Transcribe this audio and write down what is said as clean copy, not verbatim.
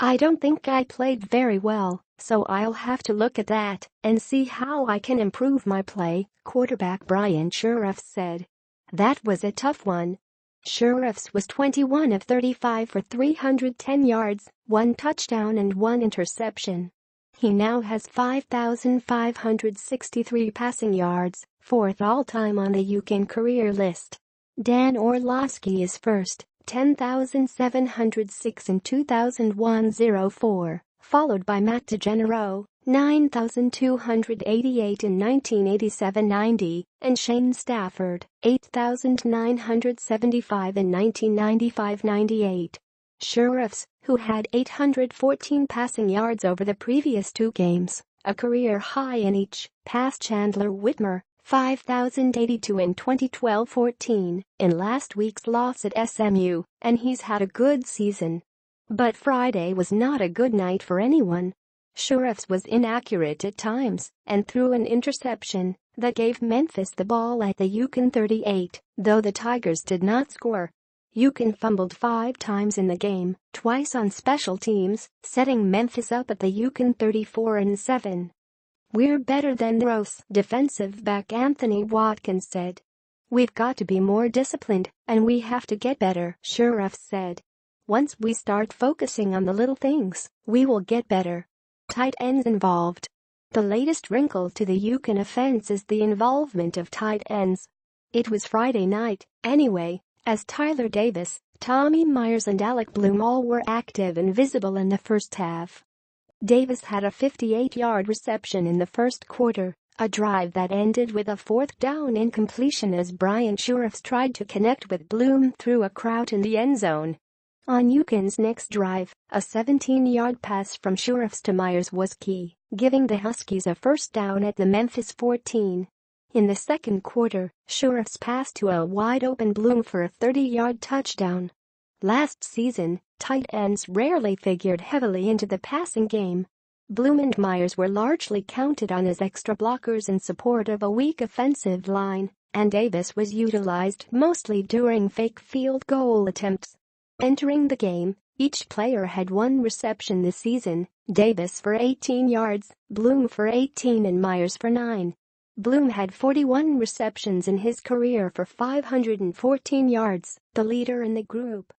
I don't think I played very well, so I'll have to look at that and see how I can improve my play," quarterback Bryant Shirreffs said. "That was a tough one." Shirreffs was 21 of 35 for 310 yards, 1 touchdown and 1 interception. He now has 5,563 passing yards, 4th all-time on the UConn career list. Dan Orlovsky is first, 10,706 in 2001-04, followed by Matt DeGennaro, 9,288 in 1987-90, and Shane Stafford, 8,975 in 1995-98. Shirreffs, who had 814 passing yards over the previous 2 games, a career high in each, passed Chandler Whitmer, 5,082 in 2012-14, in last week's loss at SMU, and he's had a good season. But Friday was not a good night for anyone. Shirreffs was inaccurate at times and threw an interception that gave Memphis the ball at the UConn 38, though the Tigers did not score. UConn fumbled 5 times in the game, twice on special teams, setting Memphis up at the UConn 34-7. "We're better than those," defensive back Anthony Watkins said. "We've got to be more disciplined, and we have to get better," Shirreffs said. "Once we start focusing on the little things, we will get better." Tight ends involved. The latest wrinkle to the UConn offense is the involvement of tight ends. It was Friday night, anyway, as Tyler Davis, Tommy Myers and Alec Bloom all were active and visible in the first half. Davis had a 58-yard reception in the first quarter, a drive that ended with a 4th down incompletion as Bryant Shirreffs tried to connect with Bloom through a crowd in the end zone. On UConn's next drive, a 17-yard pass from Shirreffs to Myers was key, giving the Huskies a first down at the Memphis 14. In the second quarter, Shirreffs passed to a wide-open Bloom for a 30-yard touchdown. Last season, tight ends rarely figured heavily into the passing game. Bloom and Myers were largely counted on as extra blockers in support of a weak offensive line, and Davis was utilized mostly during fake field goal attempts. Entering the game, each player had 1 reception this season, Davis for 18 yards, Bloom for 18 and Myers for 9. Bloom had 41 receptions in his career for 514 yards, the leader in the group.